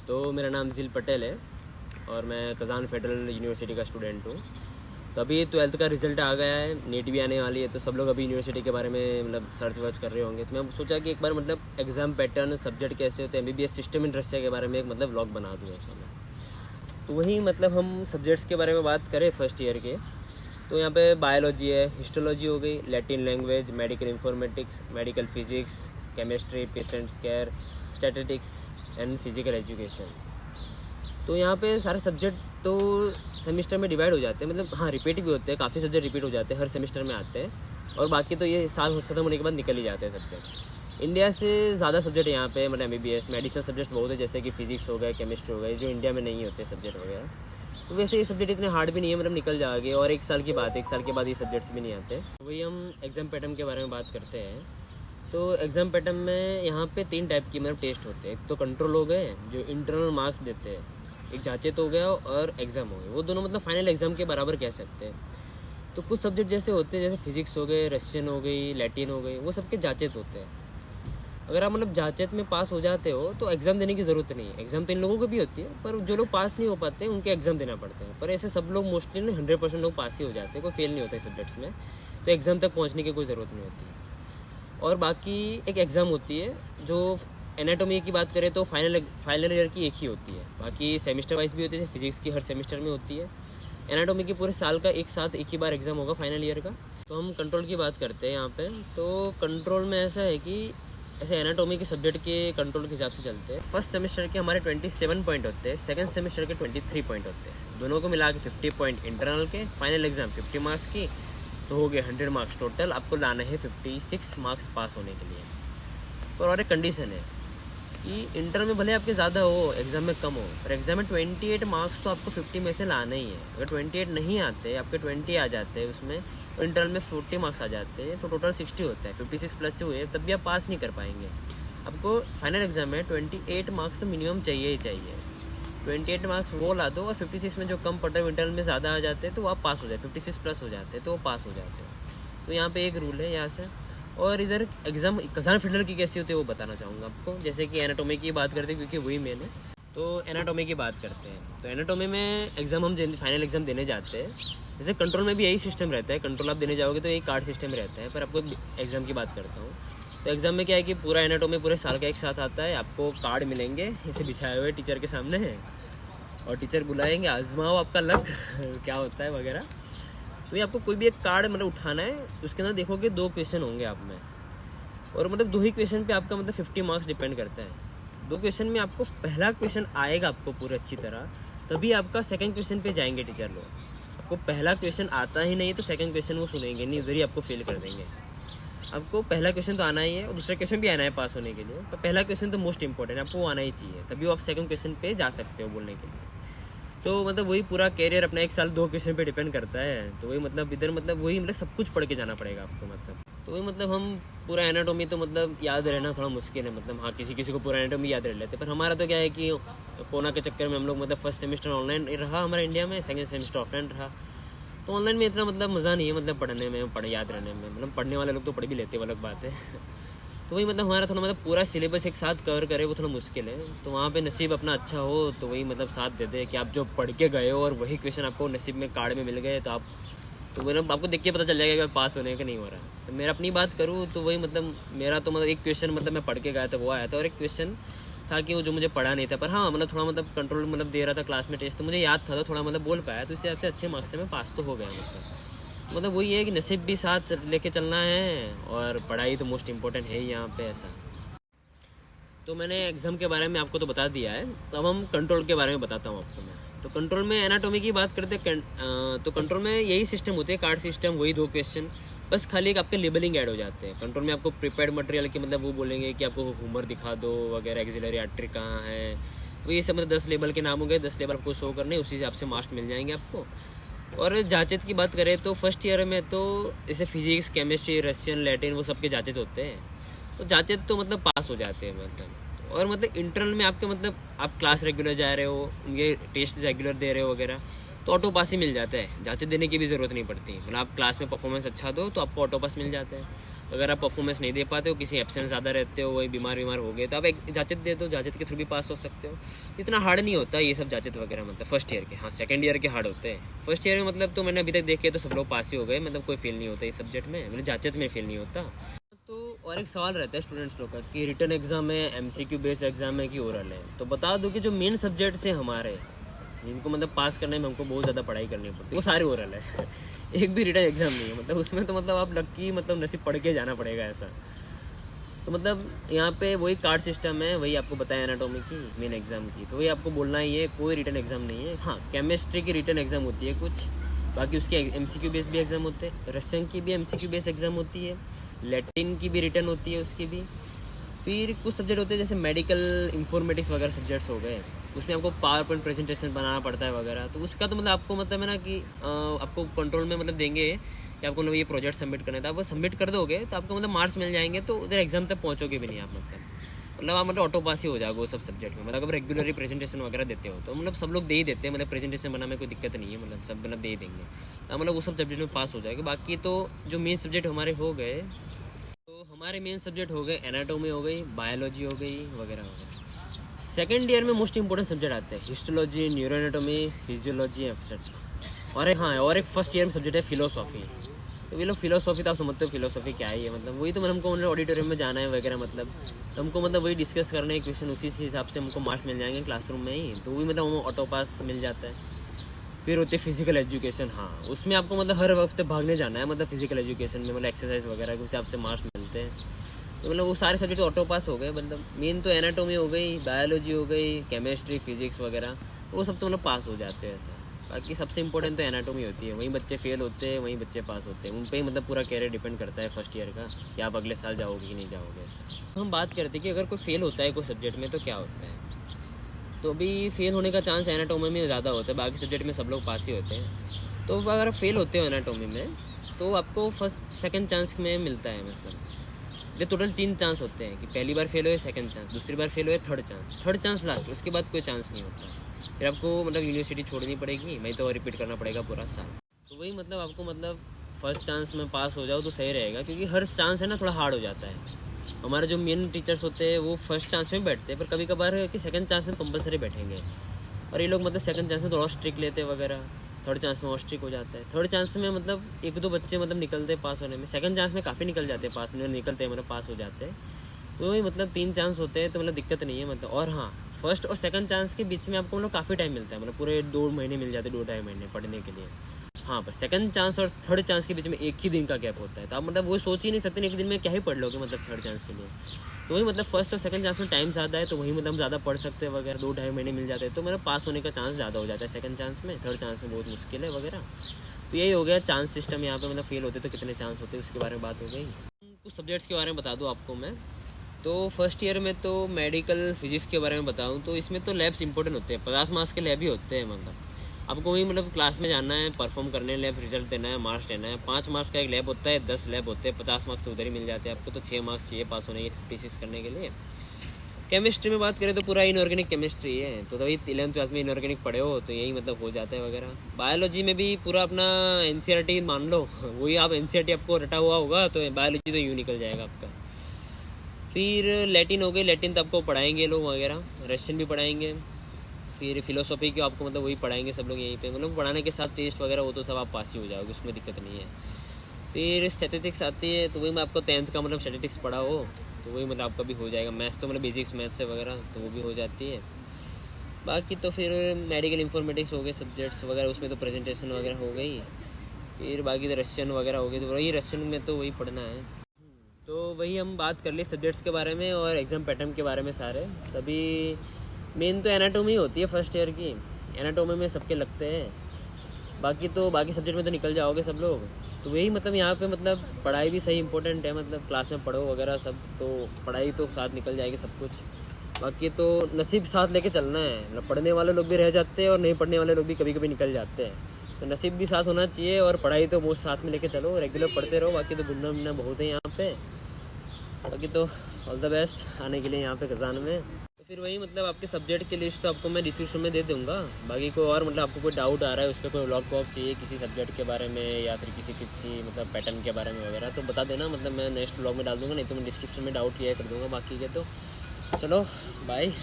तो मेरा नाम ज़ील पटेल है और मैं कज़ान फेडरल यूनिवर्सिटी का स्टूडेंट हूँ। तो अभी 12th का रिज़ल्ट आ गया है, नीट भी आने वाली है, तो सब लोग अभी यूनिवर्सिटी के बारे में मतलब सर्च वर्च कर रहे होंगे। तो मैं सोचा कि एक बार मतलब एग्ज़ाम पैटर्न, सब्जेक्ट कैसे होते हैं, MBBS सिस्टम इन रशिया के बारे में एक मतलब व्लॉग बना दूँ ऐसा मैं। तो वही मतलब हम सब्जेक्ट्स के बारे में बात करें फर्स्ट ईयर के, तो यहाँ पे बायोलॉजी है, हिस्टोलॉजी हो गई, Latin language, medical informatics, medical physics, chemistry, patients care, statistics and physical education. तो यहाँ पे सारे सब्जेक्ट तो सेमिस्टर में डिवाइड हो जाते हैं, मतलब हाँ रिपीट भी होते हैं, काफ़ी सब्जेक्ट रिपीट हो जाते हैं, हर सेमिस्टर में आते हैं, और बाकी तो ये साल खत्म होने के बाद निकल ही जाते हैं सब्जेक्ट। इंडिया से ज़्यादा सब्जेक्ट यहाँ पे मतलब MBBS मेडिसिनल सब्जेक्ट्स बहुत है, जैसे कि फिजिक्स हो गए, केमिस्ट्री हो गए, जो इंडिया में नहीं होते सब्जेक्ट वगैरह। तो वैसे ये सब्जेक्ट इतने हार्ड भी नहीं है, मतलब निकल जाएंगे, और एक साल की बात है, एक साल के बाद ये सब्जेक्ट्स भी नहीं आते। वही हम एग्ज़ाम पैटर्न के बारे में बात करते हैं। तो एग्ज़ाम पैटर्न में यहाँ पे 3 टाइप की मतलब टेस्ट होते हैं। एक तो कंट्रोल हो गए जो इंटरनल मार्क्स देते हैं, एक जांचेत हो गया और एग्ज़ाम हो गए, वो दोनों मतलब फाइनल एग्ज़ाम के बराबर कह सकते हैं। तो कुछ सब्जेक्ट जैसे होते हैं, जैसे फिजिक्स हो गए, रशियन हो गई, लैटिन हो गई, वो सबके जांचेत होते हैं। अगर आप मतलब जांचेत में पास हो जाते हो तो एग्ज़ाम देने की ज़रूरत नहीं है। एग्ज़ाम तो इन लोगों को भी होती है, पर जो लोग पास नहीं हो पाते उनके एग्ज़ाम देना पड़ते हैं। पर ऐसे सब लोग मोस्टली 100% लोग पास ही हो जाते हैं, कोई फेल नहीं होता है सब्जेक्ट्स में, तो एग्ज़ाम तक पहुँचने की कोई ज़रूरत नहीं होती। और बाकी एक एग्ज़ाम होती है जो एनाटॉमी की बात करें तो फाइनल ईयर की एक ही होती है, बाकी सेमिस्टर वाइज भी होती है, जैसे फिजिक्स की हर सेमिस्टर में होती है। एनाटॉमी की पूरे साल का एक साथ एक ही बार एग्ज़ाम होगा फाइनल ईयर का। तो हम कंट्रोल की बात करते हैं यहाँ पे। तो कंट्रोल में ऐसा है कि ऐसे एनाटॉमी के सब्जेक्ट के कंट्रोल के हिसाब से चलते हैं। फर्स्ट सेमेस्टर के हमारे 27 पॉइंट होते हैं, सेकंड सेमेस्टर के 23 पॉइंट होते हैं, दोनों को मिला के 50 पॉइंट इंटरनल के। फाइनल एग्ज़ाम 50 मार्क्स की, तो हो गए 100 मार्क्स टोटल। आपको लाना है 56 मार्क्स पास होने के लिए। और एक कंडीशन है कि इंटर में भले आपके ज़्यादा हो, एग्ज़ाम में कम हो, पर एग्ज़ाम में 28 मार्क्स तो आपको 50 में से लाना ही है। अगर 28 नहीं आते, आपके 20 आ जाते हैं उसमें, और इंटरनल में 40 मार्क्स आ जाते हैं, तो टोटल 60 होता है। 56 प्लस से हुए तब भी आप पास नहीं कर पाएंगे। आपको फाइनल एग्ज़ाम में 28 मार्क्स तो मिनिमम चाहिए ही चाहिए। 28 मार्क्स वो ला दो, और 56 में जो कम पड़ता है, इंटरनल में ज़्यादा आ जाते हैं, तो आप पास हो जाए। 56 प्लस हो जाते हैं तो वो पास हो जाते हैं। तो यहाँ पे एक रूल है यहाँ से। और इधर एग्ज़ाम कज़ान फेडरल की कैसी होती है वो बताना चाहूँगा आपको। जैसे कि एनाटॉमी की बात करते हैं, क्योंकि वही मेन है, तो एनाटॉमी की बात करते हैं। तो एनाटॉमी में एग्ज़ाम हम फाइनल एग्ज़ाम देने जाते हैं। जैसे कंट्रोल में भी यही सिस्टम रहता है, कंट्रोल आप देने जाओगे तो यही कार्ड सिस्टम रहता है, पर आपको एग्ज़ाम की बात करता हूँ। तो एग्ज़ाम में क्या है कि पूरा एनाटॉमी पूरे साल का एक साथ आता है। आपको कार्ड मिलेंगे ऐसे बिछाए हुए टीचर के सामने है, और टीचर बुलाएंगे, आजमाओ आपका लक क्या होता है वगैरह। तो ये आपको कोई भी एक कार्ड मतलब उठाना है, उसके अंदर देखोगे 2 क्वेश्चन होंगे आप में, और मतलब 2 ही क्वेश्चन पे आपका मतलब 50 मार्क्स डिपेंड करता है। 2 क्वेश्चन में आपको पहला क्वेश्चन आएगा आपको पूरा अच्छी तरह, तभी आपका सेकंड क्वेश्चन पे जाएंगे टीचर लोग। आपको पहला क्वेश्चन आता ही नहीं तो सेकंड क्वेश्चन वो सुनेंगे नहीं, उधर ही आपको फेल कर देंगे। आपको पहला क्वेश्चन तो आना ही है, और दूसरा क्वेश्चन भी आना है पास होने के लिए, पर पहला क्वेश्चन तो मोस्ट इंपॉर्टेंट है, आपको वो आना ही चाहिए, तभी आप सेकंड क्वेश्चन पे जा सकते हो बोलने के लिए। तो मतलब वही पूरा कैरियर अपना एक साल 2 क्वेश्चन पे डिपेंड करता है। तो वही मतलब इधर मतलब वही मतलब सब कुछ पढ़ के जाना पड़ेगा आपको मतलब। तो वही मतलब हम पूरा एनाटॉमी तो मतलब याद रहना थोड़ा मुश्किल है, मतलब हाँ किसी किसी को पूरा एनाटॉमी याद रह लेते, पर हमारा तो क्या है कि कोरोना के चक्कर में हम लोग मतलब फर्स्ट सेमेस्टर ऑनलाइन रहा हमारा इंडिया में, सेकंड सेमेस्टर ऑफलाइन रहा। तो ऑनलाइन में इतना मतलब मज़ा नहीं है, मतलब पढ़ने में, याद रहने में, मतलब पढ़ने वाले लोग तो पढ़ भी लेते हैं, अलग बात है। तो वही मतलब हमारा थोड़ा मतलब पूरा सिलेबस एक साथ कवर करे वो थोड़ा मुश्किल है। तो वहाँ पे नसीब अपना अच्छा हो तो वही मतलब साथ देते हैं कि आप जो पढ़ के गए हो और वही क्वेश्चन आपको नसीब में कार्ड में मिल गए, तो आप तो मतलब आपको देख के पता चल जाएगा कि पास होने का नहीं हो रहा है। तो मेरा अपनी बात करूँ तो वही मतलब मेरा तो मतलब एक क्वेश्चन मतलब मैं पढ़ के गया था वो आया था, और एक क्वेश्चन था कि वो जो मुझे पढ़ा नहीं था, पर हाँ मतलब थोड़ा मतलब कंट्रोल मतलब दे रहा था क्लास में टेस्ट, तो मुझे याद था, तो थोड़ा मतलब बोल पाया, तो इससे आपसे अच्छे मार्क्स से मैं पास तो हो गया। मतलब वही है कि नसीब भी साथ लेके चलना है, और पढ़ाई तो मोस्ट इम्पोर्टेंट है ही यहाँ पे ऐसा। तो मैंने एग्ज़ाम के बारे में आपको तो बता दिया है, तो अब हम कंट्रोल के बारे में बताता हूँ आपको मैं। तो कंट्रोल में एनाटॉमी की बात करते हैं, तो कंट्रोल में यही सिस्टम होती है, कार्ड सिस्टम, वही 2 क्वेश्चन, बस खाली एक आपके लेबलिंग ऐड हो जाते हैं। कंट्रोल में आपको प्रिपेयर्ड मटेरियल की मतलब वो बोलेंगे कि आपको ह्यूमर दिखा दो वगैरह, एक्सिलरी आर्टरी कहाँ है, वो ये सब मतलब 10 लेवल के नाम हो गए, 10 लेवल आपको शो करने, उसी हिसाब से मार्क्स मिल जाएंगे आपको। और जांचेत की बात करें तो फर्स्ट ईयर में तो जैसे फिजिक्स, केमिस्ट्री, रशियन, लैटिन, वो सबके जांचेत होते हैं, तो जांचेत तो मतलब पास हो जाते हैं मतलब। और मतलब इंटरनल में आपके मतलब आप क्लास रेगुलर जा रहे हो, उनके टेस्ट रेगुलर दे रहे हो वगैरह, तो ऑटो पास ही मिल जाता है, जांचेत देने की भी ज़रूरत नहीं पड़ती। मतलब आप क्लास में परफॉर्मेंस अच्छा दो तो आपको ऑटो पास मिल जाता है। अगर आप परफॉर्मेंस नहीं दे पाते हो, किसी एब्सेंस ज़्यादा रहते हो, वही बीमार हो गए, तो आप एक जांचत दे दो, जांचत के थ्रू भी पास हो सकते हो। इतना हार्ड नहीं होता ये सब जांचत वगैरह, मतलब फर्स्ट ईयर के। हाँ, सेकंड ईयर के हार्ड होते हैं। फर्स्ट ईयर में मतलब तो मैंने अभी तक देखे तो सब लोग पास ही हो गए, मतलब कोई फेल नहीं होता इस सब्जेक्ट में, मतलब जांचत में फेल नहीं होता। तो और एक सवाल रहता है स्टूडेंट्स लोग का कि रिटन एग्जाम है, MCQ बेस्ड एग्जाम है कि ओरल है। तो बता दूं कि जो मेन सब्जेक्ट्स हैं हमारे, जिनको मतलब पास करने में हमको बहुत ज़्यादा पढ़ाई करनी पड़ती है, वो सारे ओरल है। एक भी रिटन एग्जाम नहीं है, मतलब उसमें तो मतलब आप लकी मतलब नसीब पढ़ के जाना पड़ेगा ऐसा। तो मतलब यहाँ पे वही कार्ड सिस्टम है, वही आपको बताया एनाटॉमी की मेन एग्जाम की, तो वही आपको बोलना ही है, कोई रिटन एग्जाम नहीं है। हाँ, केमिस्ट्री की रिटन एग्जाम होती है कुछ, बाकी उसके MCQ बेस भी एग्जाम होते हैं। रशियन की भी MCQ बेस एग्जाम होती है, लैटिन की भी रिटर्न होती है उसकी भी। फिर कुछ सब्जेक्ट होते हैं जैसे मेडिकल इंफॉर्मेटिक्स वगैरह सब्जेक्ट्स हो गए, उसमें आपको पावर पॉइंट प्रेजेंटेशन बनाना पड़ता है वगैरह। तो उसका तो मतलब आपको मतलब है ना कि आपको कंट्रोल में मतलब देंगे कि आपको मतलब ये प्रोजेक्ट सबमिट करना था, आप वो सबमिट कर दोगे तो आपको मतलब मार्क्स मिल जाएंगे, तो उधर एग्जाम तक पहुँचोगे भी नहीं आप, मतलब आप मतलब ऑटो पास ही हो जाओगे वो सब सब्जेक्ट में। मतलब अगर रेगुलरली प्रेजेंटेशन वगैरह देते हो तो मतलब सब लोग दे ही देते हैं, मतलब प्रेजेंटेशन बनाने में कोई दिक्कत नहीं है, मतलब सब मतलब दे ही देंगे, तो मतलब वो सब सब्जेक्ट में पास हो जाएगा। बाकी तो जो मेन सब्जेक्ट हमारे हो गए, तो हमारे मेन सब्जेक्ट हो गए एनाटॉमी हो गई, बायोलॉजी हो गई वगैरह वगैरह। सेकेंड ईयर में मोस्ट इंपॉर्टेंट सब्जेक्ट आते हैं histology, neuro anatomy, physiology etcetera. और एक फर्स्ट ईयर में सब्जेक्ट है फिलोसॉफी। तो ये लोग फिलोसॉफी तो आप समझते हो फिलोसॉफी क्या है, मतलब वही तो हमको ऑडिटोरियम में जाना है वगैरह, मतलब हमको मतलब वही डिस्कस करने के क्वेश्चन, उसी से हिसाब से हमको मार्क्स मिल जाएंगे क्लासरूम में ही, तो वही मतलब हमें ऑटो पास मिल जाता है। फिर होती है फिजिकल एजुकेशन। हाँ, उसमें आपको मतलब हर हफ्ते भागने जाना है, मतलब फिजिकल एजुकेशन में मतलब एक्सरसाइज वगैरह के हिसाब से मार्क्स मिलते हैं। तो मतलब वो सारे सब्जेक्ट ऑटो पास हो गए। मतलब मेन तो एनाटॉमी हो गई, बायोलॉजी हो गई, केमिस्ट्री, फिजिक्स वगैरह, वो सब तो मतलब पास हो जाते हैं ऐसा। बाकी सबसे इंपॉर्टेंट तो एनाटॉमी होती है, वहीं बच्चे फेल होते हैं, वहीं बच्चे पास होते हैं, उन पर ही मतलब पूरा कैरियर डिपेंड करता है फर्स्ट ईयर का, कि आप अगले साल जाओगे कि नहीं जाओगे ऐसा। तो हम बात करते हैं कि अगर कोई फेल होता है कोई सब्जेक्ट में तो क्या होता है। तो अभी फेल होने का चांस एनाटॉमी में ज़्यादा होता है, बाकी सब्जेक्ट में सब लोग पास ही होते हैं। तो अगर आप फेल होते हो एनाटॉमी में तो आपको फर्स्ट सेकंड चांस में मिलता है, मतलब ये टोटल 3 चांस होते हैं कि पहली बार फेल हुए, सेकंड चांस, दूसरी बार फेल हुए, थर्ड चांस लास्ट, उसके बाद कोई चांस नहीं होता। फिर आपको मतलब यूनिवर्सिटी छोड़नी पड़ेगी, नहीं तो रिपीट करना पड़ेगा पूरा साल। तो वही मतलब आपको मतलब फर्स्ट चांस में पास हो जाओ तो सही रहेगा, क्योंकि हर चांस है ना थोड़ा हार्ड हो जाता है। हमारे जो मेन टीचर्स होते हैं वो फर्स्ट चांस में बैठते हैं, पर कभी कभार कि सेकंड चांस में कंपलसरी बैठेंगे, और ये लोग मतलब सेकंड चांस में थोड़ा स्ट्रिक्ट लेते हैं वगैरह, थर्ड चांस में और स्ट्रिक्ट हो जाता है। थर्ड चांस में मतलब 1-2 बच्चे मतलब निकलते हैं पास होने में, सेकंड चांस में काफ़ी निकल जाते हैं पास होने, निकलते हैं मतलब पास हो जाते हैं। तो वही मतलब 3 चांस होते हैं, तो मतलब दिक्कत नहीं है मतलब। और हाँ, फर्स्ट और सेकंड चांस के बीच में आपको मतलब काफ़ी टाइम मिलता है, मतलब पूरे 2 महीने मिल जाते हैं, 2-2.5 महीने पढ़ने के लिए। हाँ, पर सेकंड चांस और थर्ड चांस के बीच में 1 ही दिन का गैप होता है, तो आप मतलब वो सोच ही नहीं सकते 1 दिन में क्या ही पढ़ लोगे मतलब थर्ड चांस के लिए। तो वही मतलब फर्स्ट और सेकंड चांस में टाइम ज़्यादा है, तो वही मतलब ज़्यादा पढ़ सकते हैं वगैरह, 2-2.5 महीने मिल जाते हैं, तो मतलब पास होने का चांस ज़्यादा हो जाता है सेकंड चांस में। थर्ड चांस में बहुत मुश्किल है वगैरह। तो यही हो गया चांस सिस्टम यहाँ पे, मतलब फेल होते तो कितने चांस होते हैं उसके बारे में बात हो गई। कुछ सब्जेक्ट्स के बारे में बता दूँ आपको मैं। तो फर्स्ट ईयर में तो मेडिकल फिजिक्स के बारे में बताऊँ तो इसमें तो लैब्स इंपॉर्टेंट होते हैं, 50 मार्क्स के लैब ही होते हैं। मतलब आपको वही मतलब क्लास में जाना है, परफॉर्म करने, लैब रिजल्ट देना है, मार्क्स लेना है। 5 मार्क्स का एक लैब होता है, 10 लैब होते हैं, 50 मार्क्स तो उधर ही मिल जाते हैं आपको। तो 6 मार्क्स चाहिए पास होने के, 56 करने के लिए। केमिस्ट्री में बात करें तो पूरा इनऑर्गेनिक केमिस्ट्री है, तो तभी 11th क्लास में इनऑर्गेनिक पढ़े हो तो यही मतलब हो जाता है वगैरह। बायोलॉजी में भी पूरा अपना NCERT मान लो, वही आप NCERT आपको रटा हुआ होगा, तो बायोलॉजी तो यूँ निकल जाएगा आपका। फिर लैटिन हो गई, लैटिन तो आपको पढ़ाएंगे लोग वगैरह, रशियन भी पढ़ाएंगे। फिर फिलोसॉफी की आपको मतलब वही पढ़ाएंगे सब लोग यहीं पे, मतलब पढ़ाने के साथ टेस्ट वगैरह वो तो सब आप पास ही हो जाओगे, उसमें दिक्कत नहीं है। फिर स्टैटिस्टिक्स आती है, तो वही मैं आपको 10th का मतलब स्टैटिस्टिक्स पढ़ा हो तो वही मतलब आपका भी हो जाएगा। मैथ्स तो मतलब बेसिक्स मैथ्स से वगैरह तो वो भी हो जाती है। बाकी तो फिर मेडिकल इंफॉर्मेटिक्स हो गए सब्जेक्ट्स वगैरह, उसमें तो प्रेजेंटेशन वगैरह हो गई। फिर बाकी तो रशियन वगैरह हो गई, तो वही रशियन में तो वही पढ़ना है। तो वही हम बात कर लिए सब्जेक्ट्स के बारे में और एग्ज़ाम पैटर्न के बारे में सारे। तभी मेन तो एनाटॉमी होती है फर्स्ट ईयर की, एनाटॉमी में सबके लगते हैं। बाकी सब्जेक्ट में तो निकल जाओगे सब लोग। तो वही मतलब यहाँ पे मतलब पढ़ाई भी सही इंपॉर्टेंट है, मतलब क्लास में पढ़ो वगैरह सब, तो पढ़ाई तो साथ निकल जाएगी सब कुछ। बाकी तो नसीब साथ लेके चलना है, मतलब पढ़ने वाले लोग भी रह जाते हैं और नहीं पढ़ने वाले लोग भी कभी कभी निकल जाते हैं, तो नसीब भी साथ होना चाहिए और पढ़ाई तो बहुत साथ में लेके चलो, रेगुलर पढ़ते रहो। बाकी तो घूमना बहुत है यहाँ पे। बाकी तो ऑल द बेस्ट आने के लिए यहाँ पे कज़ान में। तो फिर वही मतलब आपके सब्जेक्ट की लिस्ट तो आपको मैं डिस्क्रिप्शन में दे दूंगा। बाकी कोई और मतलब आपको कोई डाउट आ रहा है उस पर, कोई व्लॉग वॉग चाहिए किसी सब्जेक्ट के बारे में या फिर किसी मतलब पैटर्न के बारे में वगैरह, तो बता देना, मतलब मैं नेक्स्ट व्लॉग में डाल दूंगा, नहीं तो मैं डिस्क्रिप्शन में डाउट क्लियर कर दूंगा बाकी के। तो चलो बाय।